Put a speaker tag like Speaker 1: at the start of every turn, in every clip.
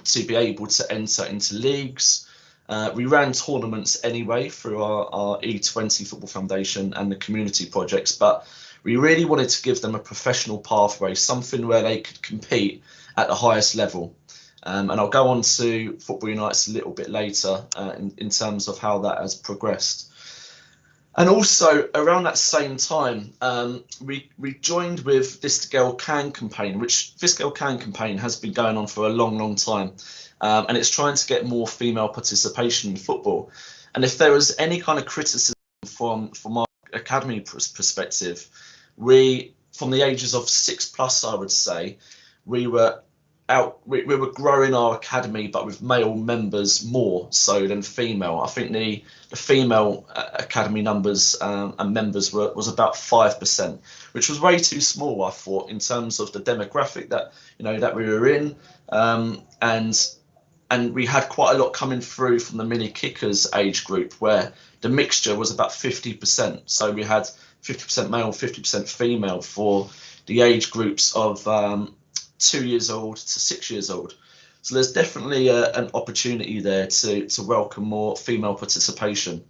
Speaker 1: to be able to enter into leagues. We ran tournaments anyway through our E20 Football Foundation and the community projects, but we really wanted to give them a professional pathway, something where they could compete at the highest level. And I'll go on to Football Unites a little bit later in terms of how that has progressed. And also around that same time, we joined with This Girl Can campaign, which This Girl Can campaign has been going on for a long, long time. And it's trying to get more female participation in football. And if there was any kind of criticism from our academy perspective, we, from the ages of 6+, I would say, we were growing our academy, but with male members more so than female. I think the female academy numbers and members was about 5%, which was way too small, I thought, in terms of the demographic that that we were in, and we had quite a lot coming through from the mini kickers age group, where the mixture was about 50%. So we had 50% male, 50% female for the age groups of 2 years old to 6 years old. So there's definitely an opportunity there to welcome more female participation.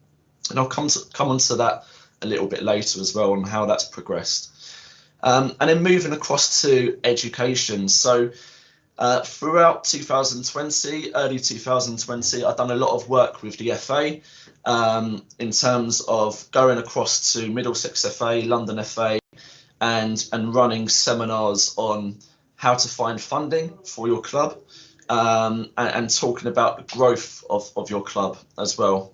Speaker 1: And I'll come on to that a little bit later as well, on how that's progressed. And then moving across to education. So throughout 2020, early 2020, I've done a lot of work with the FA in terms of going across to Middlesex FA, London FA, and running seminars on how to find funding for your club, and talking about the growth of your club as well.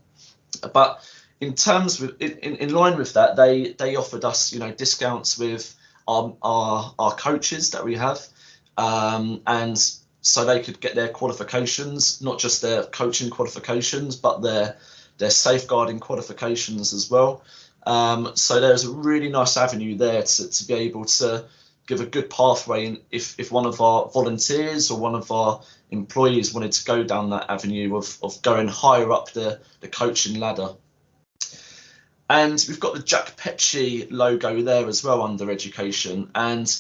Speaker 1: But in terms with in line with that, they offered us discounts with our coaches that we have, and so they could get their qualifications, not just their coaching qualifications, but their safeguarding qualifications as well. So there's a really nice avenue there to be able to give a good pathway if one of our volunteers or one of our employees wanted to go down that avenue of going higher up the coaching ladder. And we've got the Jack Petchey logo there as well under education, and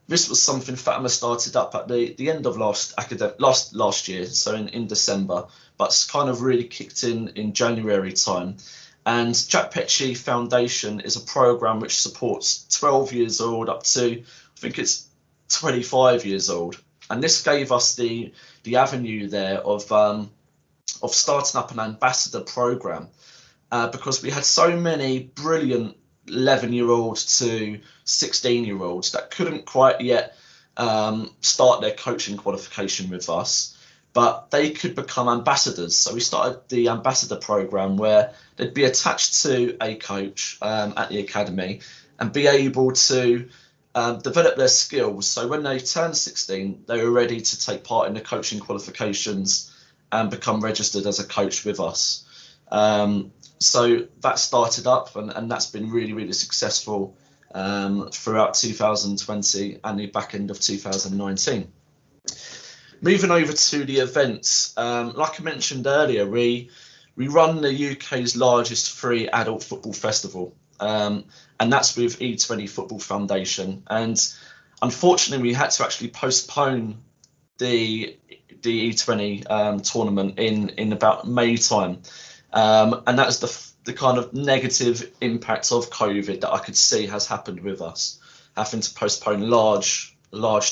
Speaker 1: this was something Fatima started up at the end of last year, so in December, but it's kind of really kicked in January time. And Jack Petchey Foundation is a program which supports 12 years old up to, I think it's 25 years old. And this gave us the avenue there of starting up an ambassador program, because we had so many brilliant 11-year-old to 16-year-olds that couldn't quite yet start their coaching qualification with us, but they could become ambassadors. So we started the ambassador program where they'd be attached to a coach at the academy and be able to develop their skills. So when they turned 16, they were ready to take part in the coaching qualifications and become registered as a coach with us. So that started up, and that's been really, really successful throughout 2020 and the back end of 2019. Moving over to the events, like I mentioned earlier, we run the UK's largest free adult football festival, and that's with E20 Football Foundation. And unfortunately, we had to actually postpone the E20 tournament in about May time. And that's the kind of negative impact of COVID that I could see has happened with us, having to postpone large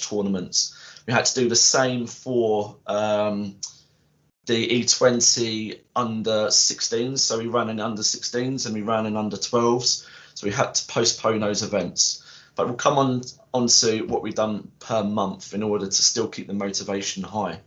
Speaker 1: tournaments. We had to do the same for the E20 under 16s. So we ran in under 16s and we ran in under 12s. So we had to postpone those events. But we'll come on to what we've done per month in order to still keep the motivation high.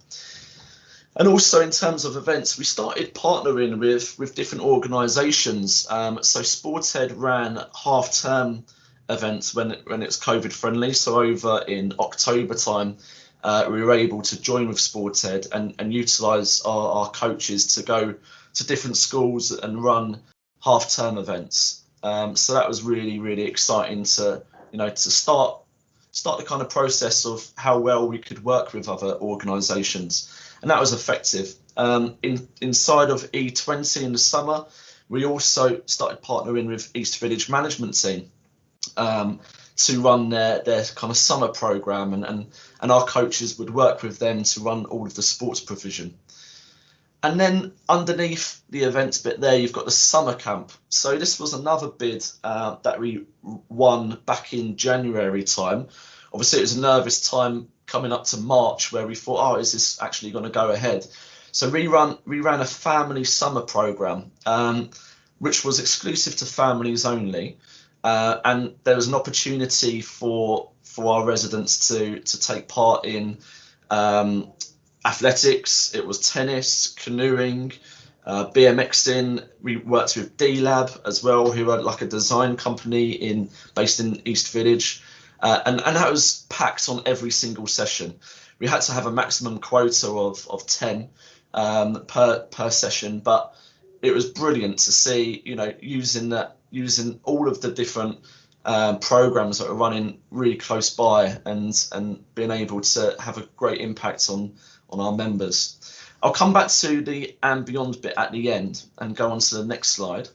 Speaker 1: And also in terms of events, we started partnering with different organisations. So Sporthead ran half-term events when it's COVID friendly. So over in October time, we were able to join with Sporthead and utilise our coaches to go to different schools and run half-term events. So that was really, really exciting to start the kind of process of how well we could work with other organisations. And that was effective. Inside of E20 in the summer, we also started partnering with East Village Management Team to run their kind of summer program, and our coaches would work with them to run all of the sports provision. And then underneath the events bit there, you've got the summer camp. So this was another bid that we won back in January time. Obviously, it was a nervous time coming up to March where we thought, oh, is this actually going to go ahead? So we ran a family summer program, which was exclusive to families only. And there was an opportunity for our residents to take part in athletics. It was tennis, canoeing, BMXing. We worked with D-Lab as well, who are like a design company based in East Village, and that was packed on every single session. We had to have a maximum quota of 10 per session, but it was brilliant to see, using all of the different programs that are running really close by, and being able to have a great impact on our members. I'll come back to the and beyond bit at the end and go on to the next slide.